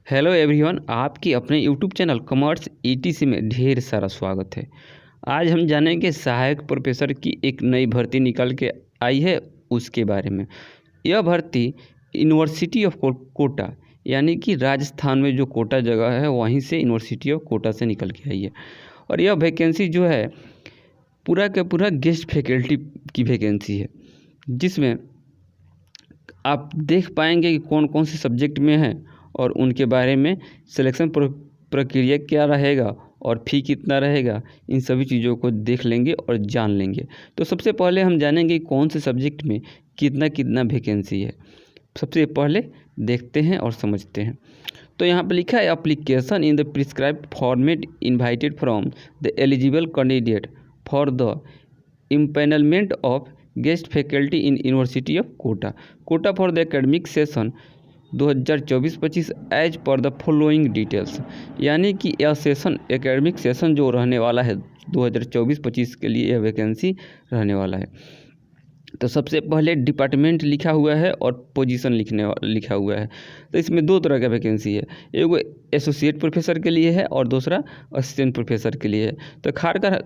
Hello everyone, आपकी अपने YouTube channel commerce etc में ढेर सारा स्वागत है। आज हम जानेंगे सहायक प्रोफेसर की एक नई भर्ती निकल के आई है उसके बारे में। यह भर्ती यूनिवर्सिटी ऑफ कोटा यानी कि राजस्थान में जो कोटा जगह है वहीं से यूनिवर्सिटी ऑफ कोटा से निकल के आई है। और यह वैकेंसी जो है पूरा का पूरा गेस्ट फैकल्टी की वैकेंसी है, जिसमें आप देख पाएंगे कि कौन कौन से सब्जेक्ट में है और उनके बारे में सिलेक्शन प्रक्रिया क्या रहेगा और फ़ी कितना रहेगा। इन सभी चीज़ों को देख लेंगे और जान लेंगे। तो सबसे पहले हम जानेंगे कौन से सब्जेक्ट में कितना कितना वैकेंसी है। सबसे पहले देखते हैं और समझते हैं। तो यहाँ पर लिखा है application in the prescribed format invited from the eligible candidate for the empanelment of guest faculty in university of Kota for the academic session 2024-25 as per the following details. यानी कि यह सेशन एकेडमिक सेशन जो रहने वाला है 2024-25 के लिए यह वैकेंसी रहने वाला है। तो सबसे पहले डिपार्टमेंट लिखा हुआ है और पोजीशन लिखा हुआ है। तो इसमें दो तरह का वैकेंसी है, एक एसोसिएट प्रोफेसर के लिए है और दूसरा असिस्टेंट प्रोफेसर के लिए है। तो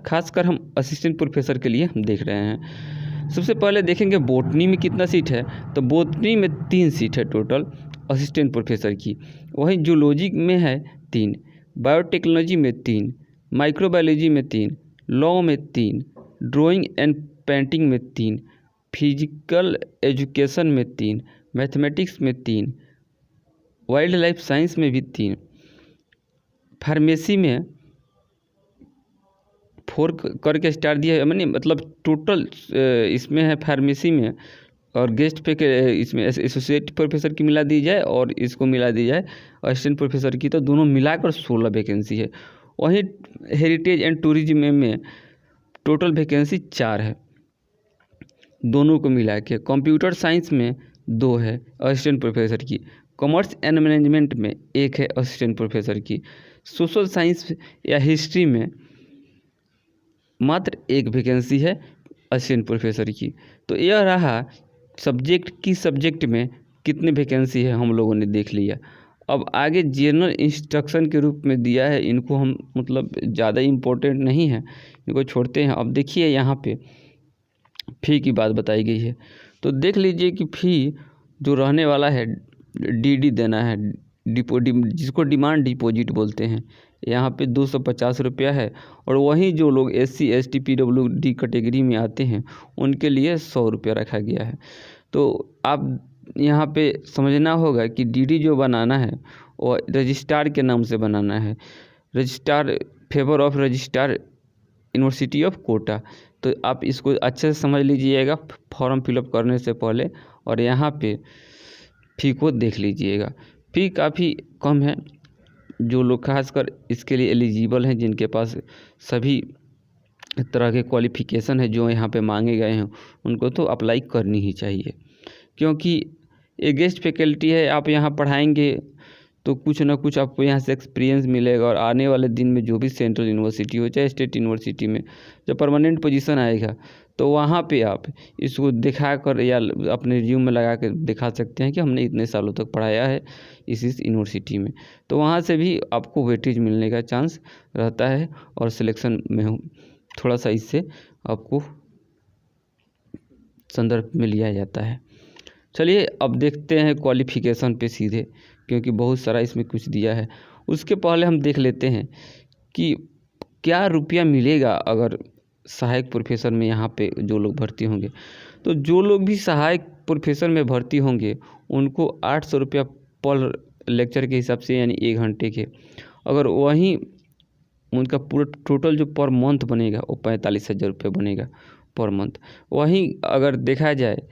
खासकर हम असिस्टेंट प्रोफेसर के लिए हम देख रहे हैं। सबसे पहले देखेंगे बॉटनी में कितना सीट है। तो बॉटनी में 3 सीट है टोटल असिस्टेंट प्रोफेसर की। वहीं जूलॉजी में है 3, बायोटेक्नोलॉजी में 3, माइक्रोबायोलॉजी में 3, लॉ में 3, ड्राइंग एंड पेंटिंग में 3, फिजिकल एजुकेशन में 3, मैथमेटिक्स में 3, वाइल्ड लाइफ साइंस में भी 3, फार्मेसी में 4 करके स्टार दिया है। मैंने मतलब टोटल इसमें है फार्मेसी में और गेस्ट पे के इसमें एसोसिएट प्रोफेसर की मिला दी जाए और इसको मिला दी जाए असिस्टेंट प्रोफेसर की, तो दोनों मिलाकर 16 वैकेंसी है। वहीं हेरिटेज एंड टूरिज्म में टोटल वैकेंसी 4 है दोनों को मिला के। कंप्यूटर साइंस में 2 है असिस्टेंट प्रोफेसर की, कॉमर्स एंड मैनेजमेंट में 1 है असिस्टेंट प्रोफेसर की, सोशल साइंस या हिस्ट्री में मात्र 1 वैकेंसी है असिस्टेंट प्रोफेसर की। तो यह रहा सब्जेक्ट में कितनी वैकेंसी है हम लोगों ने देख लिया। अब आगे जनरल इंस्ट्रक्शन के रूप में दिया है, इनको हम मतलब ज़्यादा इम्पोर्टेंट नहीं है, इनको छोड़ते हैं। अब देखिए यहाँ पे फ़ी की बात बताई गई है। तो देख लीजिए कि फ़ी जो रहने वाला है डीडी देना है, जिसको डिमांड डिपॉजिट बोलते हैं, यहाँ पे 250 रुपया है। और वहीं जो लोग SC ST PWD कैटेगरी में आते हैं उनके लिए 100 रुपया रखा गया है। तो आप यहाँ पे समझना होगा कि डीडी जो बनाना है वो रजिस्ट्रार के नाम से बनाना है, registrar favour of registrar university of Kota. तो आप इसको अच्छे से समझ लीजिएगा फॉर्म फिलअप करने से पहले, और यहाँ पे फ़ी को देख लीजिएगा। फ़ी काफ़ी कम है। जो लोग खासकर इसके लिए एलिजिबल हैं, जिनके पास सभी तरह के क्वालिफ़िकेशन है जो यहाँ पे मांगे गए हैं, उनको तो अप्लाई करनी ही चाहिए, क्योंकि ये गेस्ट फैकल्टी है। आप यहाँ पढ़ाएंगे तो कुछ ना कुछ आपको यहाँ से एक्सपीरियंस मिलेगा, और आने वाले दिन में जो भी सेंट्रल यूनिवर्सिटी हो चाहे स्टेट यूनिवर्सिटी में जब परमानेंट पोजीशन आएगा तो वहाँ पे आप इसको दिखा कर या अपने रिज्यूम में लगा कर दिखा सकते हैं कि हमने इतने सालों तक पढ़ाया है इस यूनिवर्सिटी में। तो वहाँ से भी आपको वेटेज मिलने का चांस रहता है और सिलेक्शन में थोड़ा सा इससे आपको संदर्भ में लिया जाता है। चलिए अब देखते हैं क्वालिफ़िकेशन पे सीधे, क्योंकि बहुत सारा इसमें कुछ दिया है। उसके पहले हम देख लेते हैं कि क्या रुपया मिलेगा अगर सहायक प्रोफेसर में यहाँ पे जो लोग भर्ती होंगे। तो जो लोग भी सहायक प्रोफेसर में भर्ती होंगे उनको 800 रुपया पर लेक्चर के हिसाब से, यानी 1 घंटे के। अगर वहीं उनका पूरा टोटल जो पर मंथ बनेगा वो 45,000 रुपये बनेगा पर मंथ। वहीं अगर देखा जाए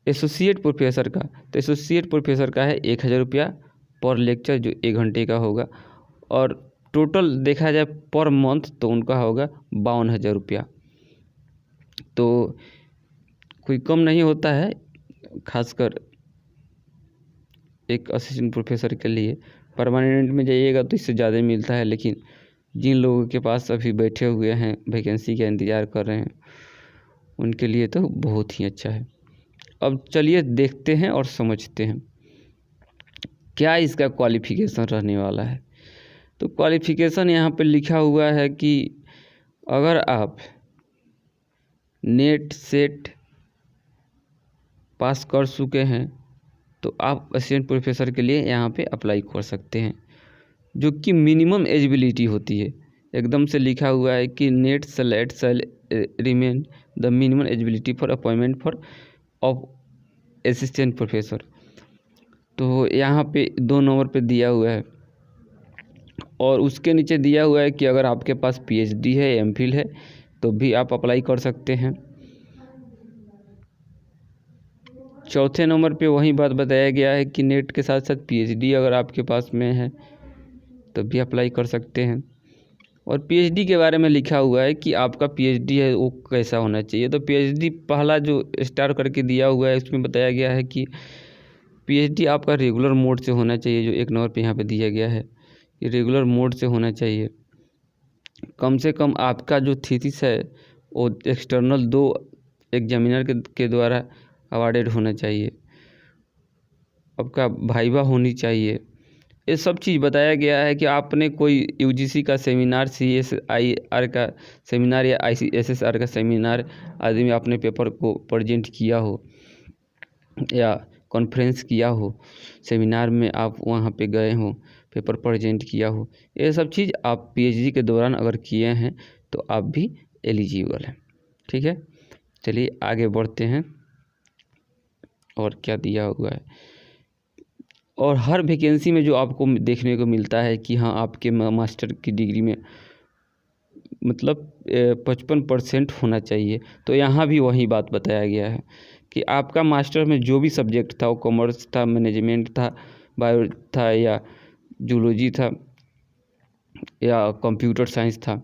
एसोसिएट प्रोफेसर का, तो एसोसिएट प्रोफेसर का है 1,000 रुपया पर लेक्चर जो 1 घंटे का होगा, और टोटल देखा जाए पर मंथ तो उनका होगा 52,000 रुपया। तो कोई कम नहीं होता है, खासकर एक असिस्टेंट प्रोफेसर के लिए। परमानेंट में जाइएगा तो इससे ज़्यादा मिलता है, लेकिन जिन लोगों के पास अभी बैठे हुए हैं वैकेंसी का इंतज़ार कर रहे हैं उनके लिए तो बहुत ही अच्छा है। अब चलिए देखते हैं और समझते हैं। क्या इसका क्वालिफ़िकेशन रहने वाला है। तो क्वालिफ़िकेशन यहाँ पे लिखा हुआ है कि अगर आप नेट सेट पास कर चुके हैं तो आप असिस्टेंट प्रोफेसर के लिए यहाँ पे अप्लाई कर सकते हैं, जो कि मिनिमम एलिजिबिलिटी होती है। एकदम से लिखा हुआ है कि NET select sell remain the minimum eligibility for appointment for of assistant professor. तो यहाँ पे 2 नंबर पे दिया हुआ है और उसके नीचे दिया हुआ है कि अगर आपके पास पीएचडी है, एमफिल है तो भी आप अप्लाई कर सकते हैं। चौथे नंबर पे वही बात बताया गया है कि नेट के साथ साथ पीएचडी अगर आपके पास में है तो भी अप्लाई कर सकते हैं। और पीएचडी के बारे में लिखा हुआ है कि आपका पीएचडी है वो कैसा होना चाहिए। तो पीएचडी पहला जो स्टार करके दिया हुआ है उसमें बताया गया है कि पीएचडी आपका रेगुलर मोड से होना चाहिए, जो 1 नंबर पे यहाँ पे दिया गया है कि रेगुलर मोड से होना चाहिए। कम से कम आपका जो थीसिस है वो एक्सटर्नल 2 एग्जामिनर के द्वारा अवार्डेड होना चाहिए। आपका वाइवा होनी चाहिए। ये सब चीज़ बताया गया है कि आपने कोई यूजीसी का सेमिनार, सीएसआईआर का सेमिनार या आईसीएसएसआर का सेमिनार आदि में आपने पेपर को प्रेजेंट किया हो या कॉन्फ्रेंस किया हो, सेमिनार में आप वहाँ पे गए हो, पेपर प्रेजेंट किया हो, ये सब चीज़ आप पीएचडी के दौरान अगर किए हैं तो आप भी एलिजिबल हैं। ठीक है, चलिए आगे बढ़ते हैं और क्या दिया हुआ है। और हर वैकेंसी में जो आपको देखने को मिलता है कि हाँ आपके मास्टर की डिग्री में मतलब 55% होना चाहिए। तो यहाँ भी वही बात बताया गया है कि आपका मास्टर में जो भी सब्जेक्ट था, वो कॉमर्स था, मैनेजमेंट था, बायो था या जूलॉजी था या कंप्यूटर साइंस था,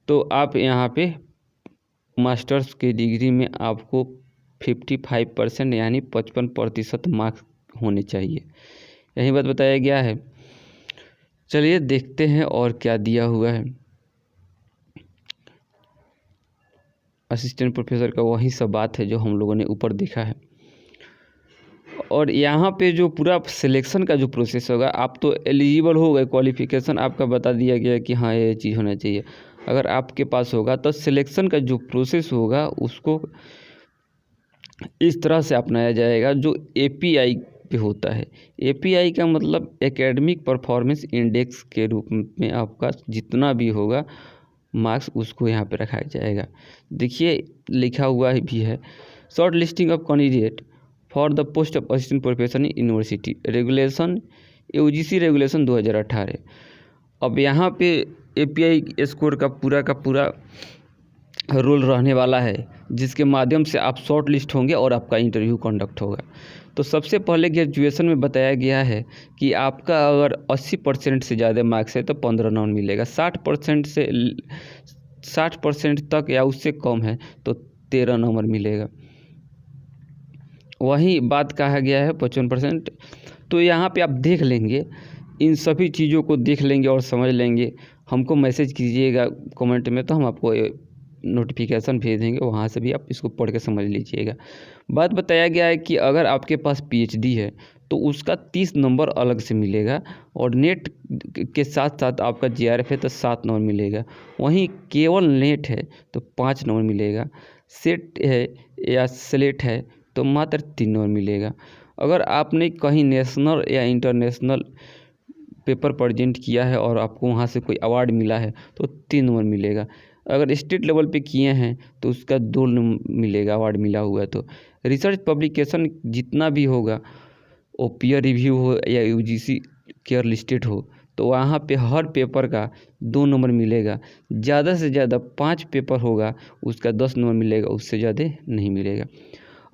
तो आप यहाँ पे मास्टर्स की डिग्री में आपको 55% यानी 55% मार्क्स होने चाहिए। यही बात बताया गया है। चलिए देखते हैं और क्या दिया हुआ है। असिस्टेंट प्रोफेसर का वही सब बात है जो हम लोगों ने ऊपर देखा है। और यहाँ पे जो पूरा सिलेक्शन का जो प्रोसेस होगा, आप तो एलिजिबल हो गए, क्वालिफ़िकेशन आपका बता दिया गया कि हाँ ये चीज़ होना चाहिए। अगर आपके पास होगा तो सिलेक्शन का जो प्रोसेस होगा उसको इस तरह से अपनाया जाएगा जो एपीआई पे होता है। एपीआई का मतलब एकेडमिक परफॉर्मेंस इंडेक्स के रूप में आपका जितना भी होगा मार्क्स उसको यहाँ पे रखा जाएगा। देखिए लिखा हुआ भी है, short listing of candidate for the post of assistant professor in university regulation, UGC regulation 2018। अब यहाँ पे एपीआई स्कोर का पूरा रोल रहने वाला है, जिसके माध्यम से आप शॉर्ट लिस्ट होंगे और आपका इंटरव्यू कंडक्ट होगा। तो सबसे पहले ग्रेजुएशन में बताया गया है कि आपका अगर 80% से ज़्यादा मार्क्स है तो 15 नंबर मिलेगा, 60% तक या उससे कम है तो 13 नंबर मिलेगा। वही बात कहा गया है 55%। तो यहाँ पे आप देख लेंगे, इन सभी चीज़ों को देख लेंगे और समझ लेंगे। हमको मैसेज कीजिएगा कमेंट में तो हम आपको नोटिफिकेशन भेज देंगे, वहाँ से भी आप इसको पढ़ के समझ लीजिएगा। बात बताया गया है कि अगर आपके पास पीएचडी है तो उसका 30 नंबर अलग से मिलेगा और नेट के साथ साथ आपका जीआरएफ है तो 7 नंबर मिलेगा। वहीं केवल नेट है तो 5 नंबर मिलेगा, सेट है या सेलेक्ट है तो मात्र 3 नंबर मिलेगा। अगर आपने कहीं नेशनल या इंटरनेशनल पेपर प्रेजेंट किया है और आपको वहाँ से कोई अवार्ड मिला है तो 3 नंबर मिलेगा। अगर स्टेट लेवल पे किए हैं तो उसका 2 नंबर मिलेगा, अवार्ड मिला हुआ है तो। रिसर्च पब्लिकेशन जितना भी होगा वो पीयर रिव्यू हो या यूजीसी केयर लिस्टेड हो तो वहाँ पे हर पेपर का 2 नंबर मिलेगा। ज़्यादा से ज़्यादा 5 पेपर होगा उसका 10 नंबर मिलेगा, उससे ज़्यादा नहीं मिलेगा।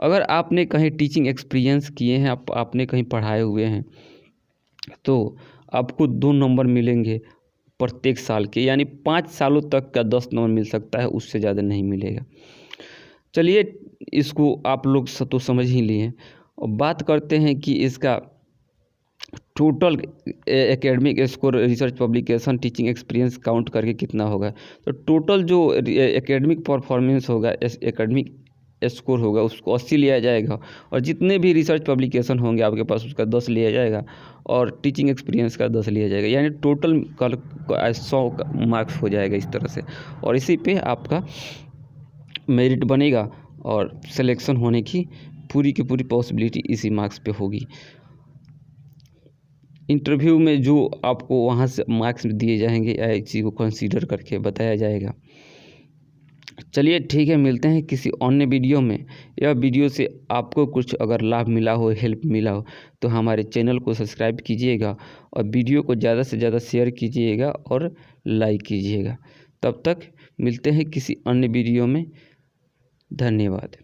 अगर आपने कहीं टीचिंग एक्सपीरियंस किए हैं, आपने कहीं पढ़ाए हुए हैं तो आपको 2 नंबर मिलेंगे प्रत्येक साल के, यानी 5 सालों तक का 10 नंबर मिल सकता है, उससे ज़्यादा नहीं मिलेगा। चलिए इसको आप लोग तो समझ ही लिए। और बात करते हैं कि इसका total academic score research publication teaching experience count करके कितना होगा। तो टोटल जो एकेडमिक परफॉर्मेंस होगा एकेडमिक स्कोर होगा उसको 80 लिया जाएगा, और जितने भी रिसर्च पब्लिकेशन होंगे आपके पास उसका 10 लिया जाएगा, और टीचिंग एक्सपीरियंस का 10 लिया जाएगा, यानी टोटल कल 100 मार्क्स हो जाएगा इस तरह से। और इसी पे आपका मेरिट बनेगा और सिलेक्शन होने की पूरी पॉसिबिलिटी इसी मार्क्स पे होगी। इंटरव्यू में जो आपको वहाँ से मार्क्स दिए जाएंगे इसी को कंसीडर करके बताया जाएगा। चलिए ठीक है, मिलते हैं किसी अन्य वीडियो में। यह वीडियो से आपको कुछ अगर लाभ मिला हो, हेल्प मिला हो, तो हमारे चैनल को सब्सक्राइब कीजिएगा और वीडियो को ज़्यादा से ज़्यादा शेयर कीजिएगा और लाइक कीजिएगा। तब तक मिलते हैं किसी अन्य वीडियो में। धन्यवाद।